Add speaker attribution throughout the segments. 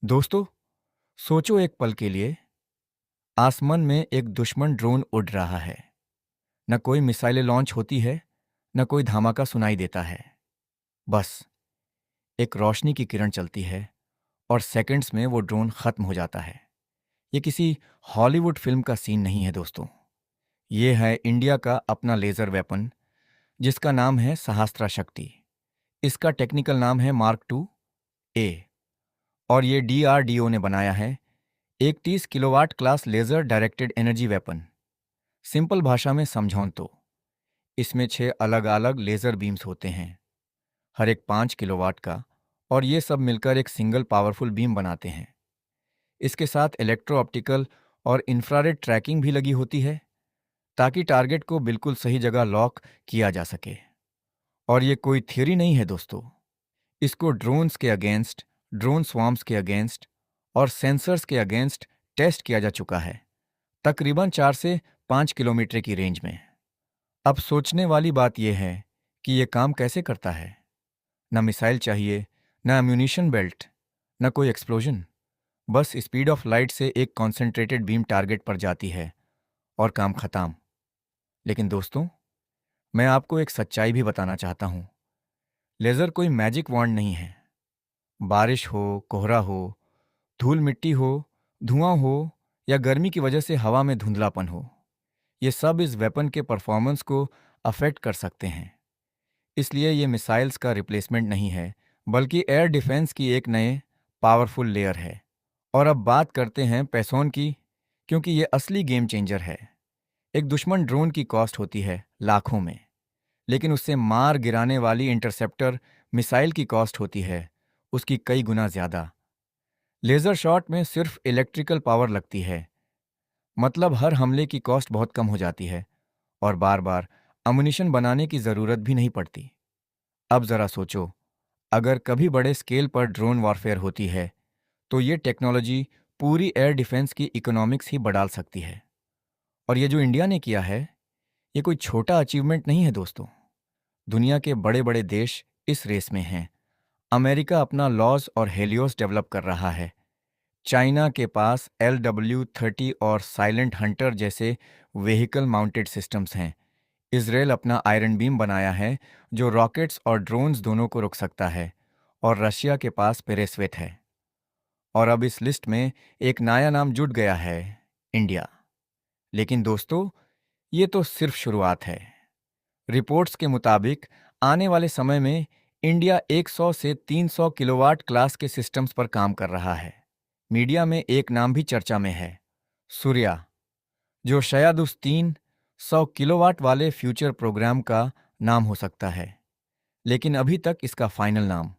Speaker 1: दोस्तों, सोचो एक पल के लिए। आसमान में एक दुश्मन ड्रोन उड़ रहा है। न कोई मिसाइलें लॉन्च होती है, न कोई धमाका सुनाई देता है। बस एक रोशनी की किरण चलती है और सेकंड्स में वो ड्रोन खत्म हो जाता है। ये किसी हॉलीवुड फिल्म का सीन नहीं है दोस्तों। ये है इंडिया का अपना लेजर वेपन, जिसका नाम है सहस्त्रा शक्ति। इसका टेक्निकल नाम है मार्क टू ए, और ये डीआरडीओ ने बनाया है। एक 30 kilowatt class laser directed energy weapon. Simple भाषा में समझाऊं तो इसमें 6 अलग अलग लेजर बीम्स होते हैं, हर एक 5 किलोवाट का, और ये सब मिलकर एक सिंगल पावरफुल बीम बनाते हैं। इसके साथ इलेक्ट्रो ऑप्टिकल और इंफ्रारेड ट्रैकिंग भी लगी होती है, ताकि टारगेट को बिल्कुल सही जगह लॉक किया जा सके। और ये कोई थ्योरी नहीं है दोस्तों। इसको ड्रोन्स के अगेंस्ट, ड्रोन स्वार्म्स के अगेंस्ट और सेंसर्स के अगेंस्ट टेस्ट किया जा चुका है, तकरीबन 4 से 5 किलोमीटर की रेंज में। अब सोचने वाली बात यह है कि यह काम कैसे करता है। न मिसाइल चाहिए, न अम्यूनिशन बेल्ट, न कोई एक्सप्लोजन। बस स्पीड ऑफ लाइट से एक कॉन्सेंट्रेटेड बीम टारगेट पर जाती है और काम खत्म। लेकिन दोस्तों, मैं आपको एक सच्चाई भी बताना चाहता हूं। लेज़र कोई मैजिक वॉन्ड नहीं है। बारिश हो, कोहरा हो, धूल मिट्टी हो, धुआं हो, या गर्मी की वजह से हवा में धुंधलापन हो, ये सब इस वेपन के परफॉर्मेंस को अफेक्ट कर सकते हैं। इसलिए ये मिसाइल्स का रिप्लेसमेंट नहीं है, बल्कि एयर डिफेंस की एक नए पावरफुल लेयर है। और अब बात करते हैं पैसों की, क्योंकि ये असली गेम चेंजर है। एक दुश्मन ड्रोन की कॉस्ट होती है लाखों में, लेकिन उससे मार गिराने वाली इंटरसेप्टर मिसाइल की कॉस्ट होती है उसकी कई गुना ज़्यादा। लेज़र शॉट में सिर्फ इलेक्ट्रिकल पावर लगती है, मतलब हर हमले की कॉस्ट बहुत कम हो जाती है और बार बार अम्यूनिशन बनाने की ज़रूरत भी नहीं पड़ती। अब ज़रा सोचो, अगर कभी बड़े स्केल पर ड्रोन वॉरफेयर होती है, तो ये टेक्नोलॉजी पूरी एयर डिफेंस की इकोनॉमिक्स ही बढ़ा सकती है। और ये जो इंडिया ने किया है, ये कोई छोटा अचीवमेंट नहीं है दोस्तों। दुनिया के बड़े बड़े देश इस रेस में हैं। अमेरिका अपना लॉज और हेलियोस डेवलप कर रहा है। चाइना के पास LW-30 और साइलेंट हंटर जैसे व्हीकल माउंटेड सिस्टम्स हैं। इसराइल अपना आयरन बीम बनाया है, जो रॉकेट्स और ड्रोन्स दोनों को रोक सकता है। और रशिया के पास पेरेस्वेट है। और अब इस लिस्ट में एक नया नाम जुड़ गया है, इंडिया। लेकिन दोस्तों, ये तो सिर्फ शुरुआत है। रिपोर्ट्स के मुताबिक आने वाले समय में इंडिया 100 से 300 किलोवाट क्लास के सिस्टम्स पर काम कर रहा है। मीडिया में एक नाम भी चर्चा में है, सूर्या, जो शायद उस 300 किलोवाट वाले फ्यूचर प्रोग्राम का नाम हो सकता है। लेकिन अभी तक इसका फाइनल नाम,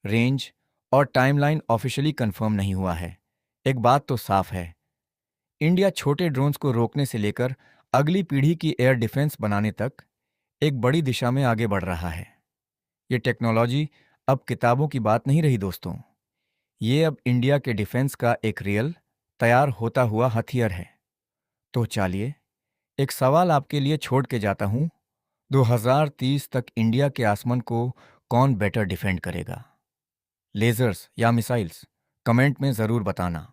Speaker 1: रेंज और टाइमलाइन ऑफिशियली कंफर्म नहीं हुआ है। एक बात तो साफ है, इंडिया छोटे ड्रोन्स को रोकने से लेकर अगली पीढ़ी की एयर डिफेंस बनाने तक एक बड़ी दिशा में आगे बढ़ रहा है। ये टेक्नोलॉजी अब किताबों की बात नहीं रही दोस्तों। ये अब इंडिया के डिफेंस का एक रियल, तैयार होता हुआ हथियार है। तो चलिए, एक सवाल आपके लिए छोड़ के जाता हूं। 2030 तक इंडिया के आसमान को कौन बेटर डिफेंड करेगा, लेजर्स या मिसाइल्स? कमेंट में ज़रूर बताना।